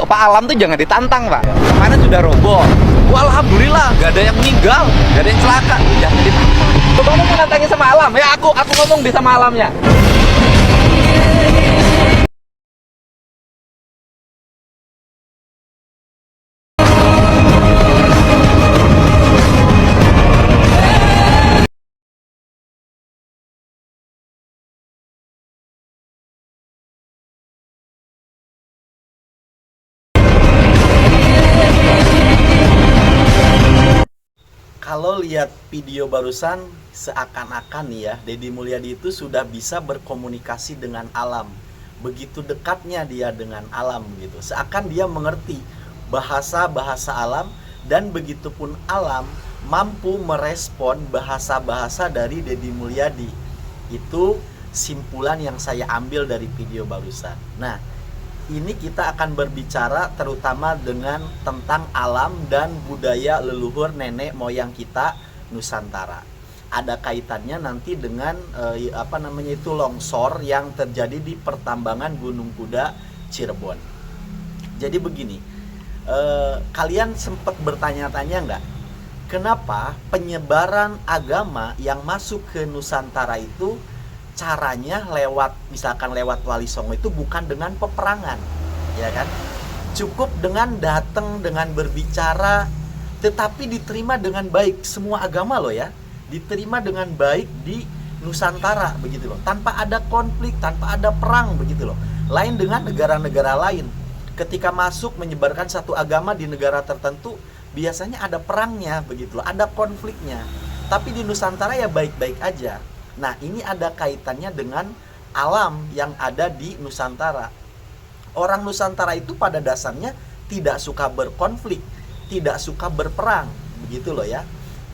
Pak, alam tuh jangan ditantang, Pak. Kemarin sudah roboh. Wah, alhamdulillah, gak ada yang meninggal, gak ada yang celaka. Jangan ditantang. Coba kamu menantangin sama alam. Ya, aku ngomong di sama alamnya. Kalau lihat video barusan, seakan-akan nih ya, Deddy Mulyadi itu sudah bisa berkomunikasi dengan alam. Begitu dekatnya dia dengan alam gitu. Seakan dia mengerti bahasa-bahasa alam, dan begitupun alam mampu merespon bahasa-bahasa dari Deddy Mulyadi. Itu simpulan yang saya ambil dari video barusan. Nah, ini kita akan berbicara terutama dengan tentang alam dan budaya leluhur nenek moyang kita Nusantara. Ada kaitannya nanti dengan longsor yang terjadi di pertambangan Gunung Kuda Cirebon. Jadi begini, kalian sempat bertanya-tanya nggak, kenapa penyebaran agama yang masuk ke Nusantara itu caranya misalkan lewat Wali Songo itu bukan dengan peperangan, ya kan? Cukup dengan datang, dengan berbicara, tetapi diterima dengan baik. Semua agama loh ya, diterima dengan baik di Nusantara begitu loh, tanpa ada konflik, tanpa ada perang begitu loh. Lain dengan negara-negara lain, ketika masuk menyebarkan satu agama di negara tertentu, biasanya ada perangnya begitu loh, ada konfliknya. Tapi di Nusantara ya baik-baik aja. Nah, ini ada kaitannya dengan alam yang ada di Nusantara. Orang Nusantara itu pada dasarnya tidak suka berkonflik, tidak suka berperang, begitu loh ya.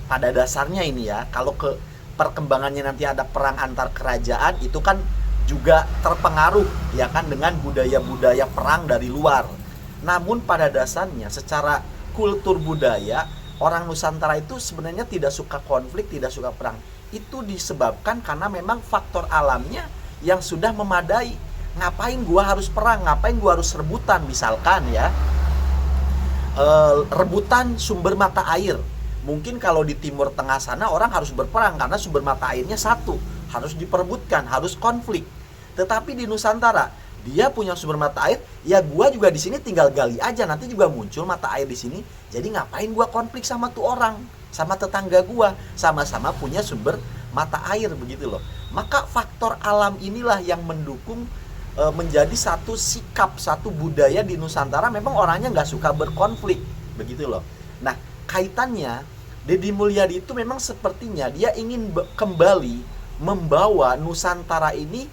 Pada dasarnya ini ya, kalau ke perkembangannya nanti ada perang antar kerajaan, itu kan juga terpengaruh ya kan dengan budaya-budaya perang dari luar. Namun pada dasarnya secara kultur budaya, orang Nusantara itu sebenarnya tidak suka konflik, tidak suka perang. Itu disebabkan karena memang faktor alamnya yang sudah memadai. Ngapain gua harus perang, ngapain gua harus rebutan, misalkan ya, rebutan sumber mata air. Mungkin kalau di Timur Tengah sana orang harus berperang karena sumber mata airnya satu, harus diperebutkan, harus konflik. Tetapi di Nusantara, dia punya sumber mata air, ya gua juga di sini tinggal gali aja, nanti juga muncul mata air di sini. Jadi ngapain gua konflik sama tuh orang, sama tetangga gua, sama-sama punya sumber mata air begitu loh. Maka faktor alam inilah yang mendukung menjadi satu sikap, satu budaya di Nusantara, memang orangnya nggak suka berkonflik begitu loh. Nah, kaitannya Deddy Mulyadi itu memang sepertinya dia ingin kembali membawa Nusantara ini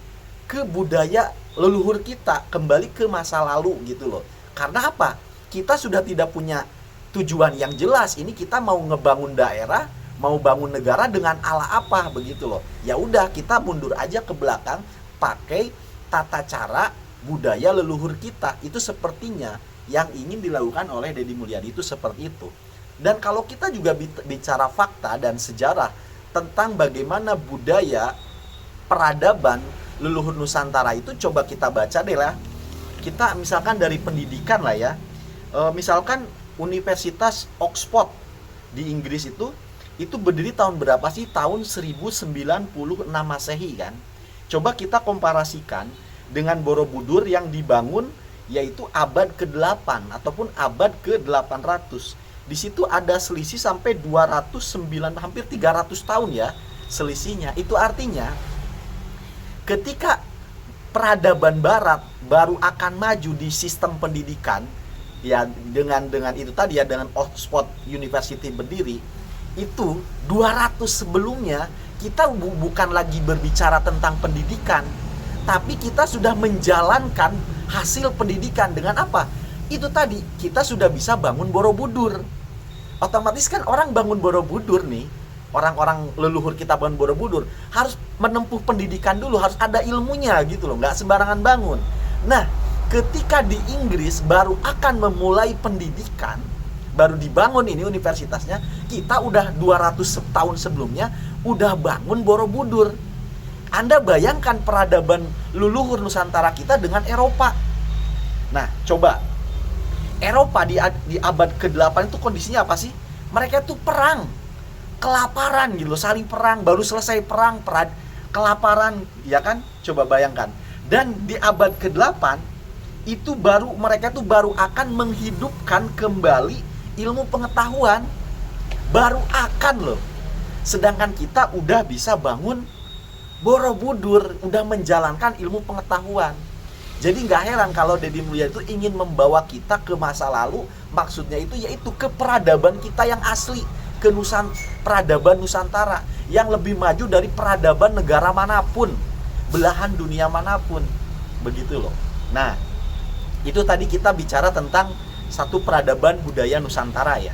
ke budaya leluhur kita, kembali ke masa lalu gitu loh. Karena apa? Kita sudah tidak punya tujuan yang jelas. Ini kita mau ngebangun daerah, mau bangun negara dengan ala apa begitu loh. Ya udah, kita mundur aja ke belakang, pakai tata cara budaya leluhur kita. Itu sepertinya yang ingin dilakukan oleh Deddy Mulyadi itu seperti itu. Dan kalau kita juga bicara fakta dan sejarah tentang bagaimana budaya peradaban leluhur Nusantara itu, coba kita baca deh lah. Kita misalkan dari pendidikan lah ya. Misalkan Universitas Oxford di Inggris itu berdiri tahun berapa sih? Tahun 1096 Masehi kan. Coba kita komparasikan dengan Borobudur yang dibangun yaitu abad ke-8 ataupun abad ke-800. Di situ ada selisih sampai 209, hampir 300 tahun ya selisihnya. Itu artinya ketika peradaban barat baru akan maju di sistem pendidikan ya, dengan itu tadi ya, dengan Oxford University berdiri, itu 200 sebelumnya kita bukan lagi berbicara tentang pendidikan, tapi kita sudah menjalankan hasil pendidikan dengan apa? Itu tadi, kita sudah bisa bangun Borobudur. Otomatis kan orang bangun Borobudur nih, orang-orang leluhur kita bangun Borobudur harus menempuh pendidikan dulu, harus ada ilmunya gitu loh, nggak sembarangan bangun. Nah, ketika di Inggris baru akan memulai pendidikan, baru dibangun ini universitasnya, kita udah 200 tahun sebelumnya udah bangun Borobudur. Anda bayangkan peradaban leluhur Nusantara kita dengan Eropa. Nah, coba Eropa di abad ke-8 itu kondisinya apa sih? Mereka tuh perang, kelaparan gitu loh, saling perang, baru selesai perang, kelaparan, ya kan? Coba bayangkan. Dan di abad ke-8 itu mereka tuh baru akan menghidupkan kembali ilmu pengetahuan, baru akan loh. Sedangkan kita udah bisa bangun Borobudur, udah menjalankan ilmu pengetahuan. Jadi nggak heran kalau Deddy Mulyadi itu ingin membawa kita ke masa lalu. Maksudnya itu yaitu ke peradaban kita yang asli, ke peradaban Nusantara yang lebih maju dari peradaban negara manapun, belahan dunia manapun, begitu loh. Nah, itu tadi kita bicara tentang satu peradaban budaya Nusantara ya.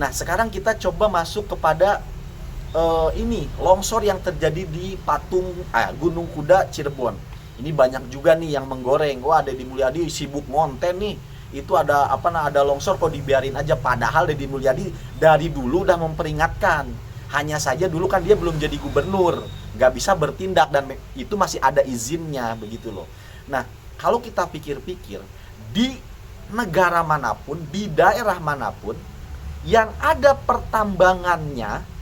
Nah, sekarang kita coba masuk kepada ini longsor yang terjadi di Gunung Kuda Cirebon. Ini banyak juga nih yang menggoreng, wah Deddy Mulyadi sibuk ngonten nih, itu ada longsor kok dibiarin aja. Padahal Deddy Mulyadi dari dulu udah memperingatkan, hanya saja dulu kan dia belum jadi gubernur, nggak bisa bertindak dan itu masih ada izinnya, begitu loh. Nah, kalau kita pikir-pikir, di negara manapun, di daerah manapun yang ada pertambangannya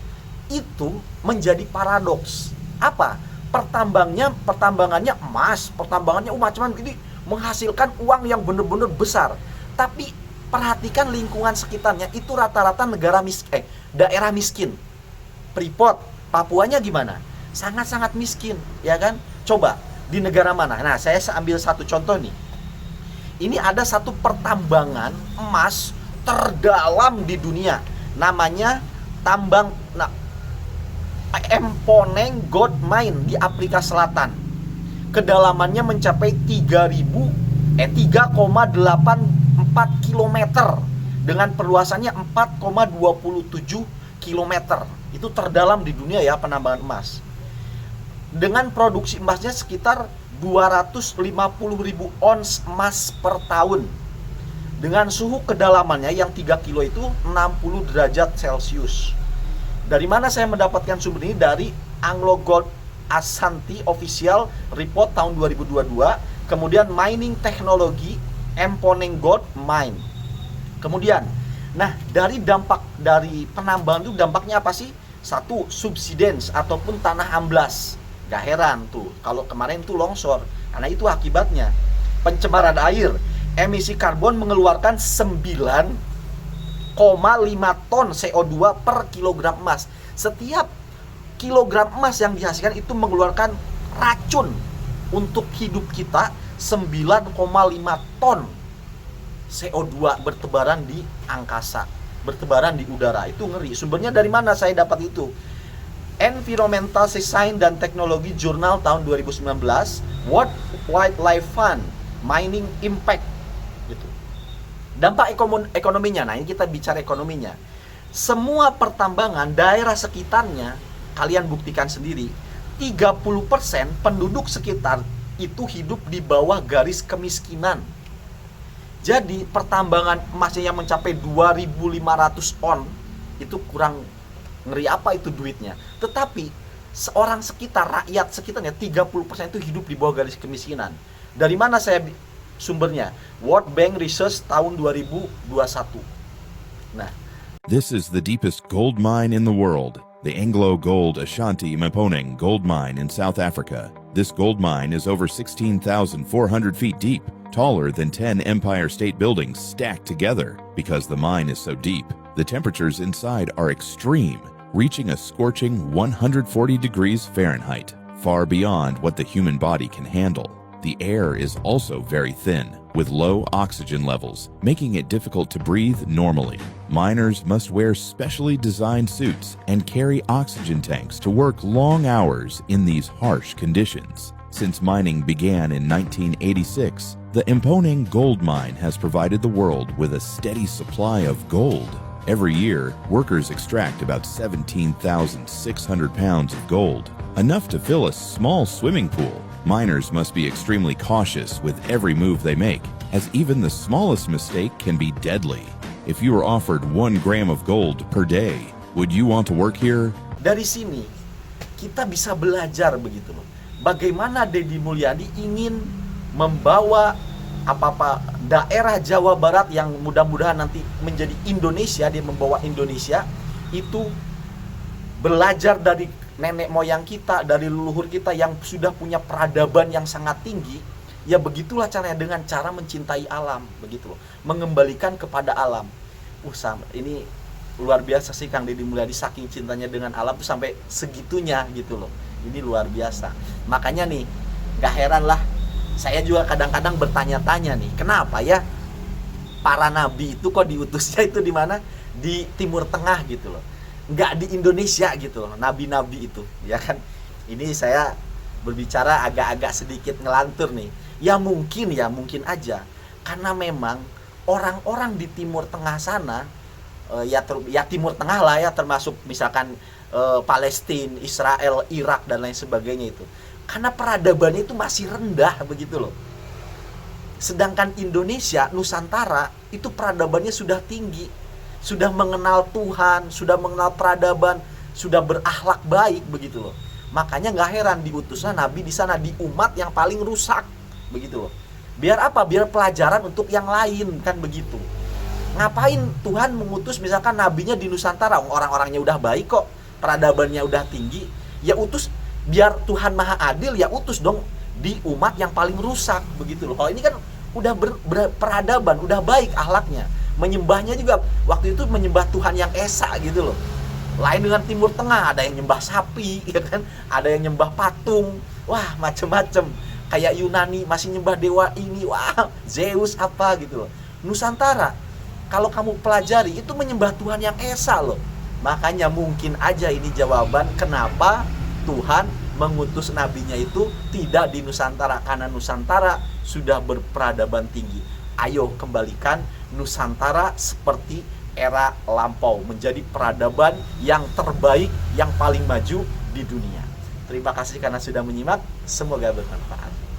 itu menjadi paradoks. Apa? Pertambangannya emas, pertambangannya macam-macam, ini menghasilkan uang yang benar-benar besar. Tapi perhatikan lingkungan sekitarnya, itu rata-rata daerah miskin. Freeport, Papuanya gimana? Sangat-sangat miskin, ya kan? Coba di negara mana? Nah, saya ambil satu contoh nih. Ini ada satu pertambangan emas terdalam di dunia, namanya tambang Emponeng Gold Mine di Afrika Selatan. Kedalamannya mencapai 3,84 km dengan perluasannya 4,27 km. Itu terdalam di dunia ya, penambangan emas. Dengan produksi emasnya sekitar 250.000 ons emas per tahun. Dengan suhu kedalamannya yang 3 kilo itu 60 derajat Celcius. Dari mana saya mendapatkan sumber ini? Dari Anglo Gold Ashanti Official Report tahun 2022. Kemudian Mining Technology Emponeng Gold Mine. Kemudian, nah dari penambangan itu dampaknya apa sih? Satu, subsidence ataupun tanah amblas. Gak heran tuh kalau kemarin tuh longsor, karena itu akibatnya. Pencemaran air, emisi karbon mengeluarkan 9,5 ton CO2 per kilogram emas. Setiap kilogram emas yang dihasilkan itu mengeluarkan racun untuk hidup kita 9,5 ton CO2 bertebaran di angkasa, bertebaran di udara. Itu ngeri. Sumbernya dari mana saya dapat itu? Environmental Science dan Teknologi Jurnal tahun 2019, World Wildlife Fund, Mining Impact gitu. Dampak ekonominya, nah ini kita bicara ekonominya. Semua pertambangan daerah sekitarnya, kalian buktikan sendiri, 30% penduduk sekitar itu hidup di bawah garis kemiskinan. Jadi pertambangan emasnya yang mencapai 2.500 on, itu kurang ngeri apa itu duitnya. Tetapi seorang sekitar, rakyat sekitarnya 30% itu hidup di bawah garis kemiskinan. Dari mana saya sumbernya? World Bank Research tahun 2021. Nah, this is the deepest gold mine in the world, the Anglo Gold Ashanti Mponeng Gold Mine in South Africa. This gold mine is over 16,400 feet deep, taller than 10 Empire State Buildings stacked together. Because the mine is so deep, the temperatures inside are extreme, reaching a scorching 140 degrees Fahrenheit, far beyond what the human body can handle. The air is also very thin, with low oxygen levels, making it difficult to breathe normally. Miners must wear specially designed suits and carry oxygen tanks to work long hours in these harsh conditions. Since mining began in 1986, the Mponeng Gold Mine has provided the world with a steady supply of gold. Every year, workers extract about 17,600 pounds of gold, enough to fill a small swimming pool. Miners must be extremely cautious with every move they make, as even the smallest mistake can be deadly. If you were offered 1 gram of gold per day, would you want to work here? dari sini kita bisa belajar begitu loh. Bagaimana Deddy Mulyadi ingin membawa apa-apa daerah Jawa Barat yang mudah-mudahan nanti menjadi Indonesia, dia membawa Indonesia, itu belajar dari nenek moyang kita, dari leluhur kita yang sudah punya peradaban yang sangat tinggi. Ya begitulah caranya, dengan cara mencintai alam, begitu loh, mengembalikan kepada alam. Ini luar biasa sih Kang Deddy Mulyadi, saking cintanya dengan alam tuh sampai segitunya gitu loh. Ini luar biasa. Makanya nih, gak heran lah, saya juga kadang-kadang bertanya-tanya nih, kenapa ya para nabi itu kok diutusnya itu di mana? Di Timur Tengah gitu loh. Nggak di Indonesia gitu loh, nabi-nabi itu, ya kan? Ini saya berbicara agak-agak sedikit ngelantur nih. Ya mungkin aja karena memang orang-orang di Timur Tengah sana, ya Timur Tengah lah ya, termasuk misalkan Palestina, Israel, Irak dan lain sebagainya itu, karena peradabannya itu masih rendah begitu loh. Sedangkan Indonesia, Nusantara itu peradabannya sudah tinggi, sudah mengenal Tuhan, sudah mengenal peradaban, sudah berakhlak baik begitu loh. Makanya nggak heran diutusnya Nabi di sana, di umat yang paling rusak begitu loh. Biar apa? Biar pelajaran untuk yang lain kan begitu. Ngapain Tuhan mengutus misalkan nabinya di Nusantara, orang-orangnya udah baik kok, peradabannya udah tinggi, ya utus biar Tuhan Maha Adil, ya utus dong di umat yang paling rusak begitu loh. Kalau ini kan udah peradaban, udah baik akhlaknya. Menyembahnya juga waktu itu menyembah Tuhan yang esa gitu loh. Lain dengan Timur Tengah, ada yang nyembah sapi ya kan, ada yang nyembah patung, wah macem-macem. Kayak Yunani masih nyembah dewa ini, wah Zeus apa gitu loh. Nusantara kalau kamu pelajari itu menyembah Tuhan yang esa loh. Makanya mungkin aja ini jawaban kenapa Tuhan mengutus nabinya itu tidak di Nusantara, karena Nusantara sudah berperadaban tinggi. Ayo kembalikan Nusantara seperti era lampau, menjadi peradaban yang terbaik, yang paling maju di dunia. Terima kasih karena sudah menyimak, semoga bermanfaat.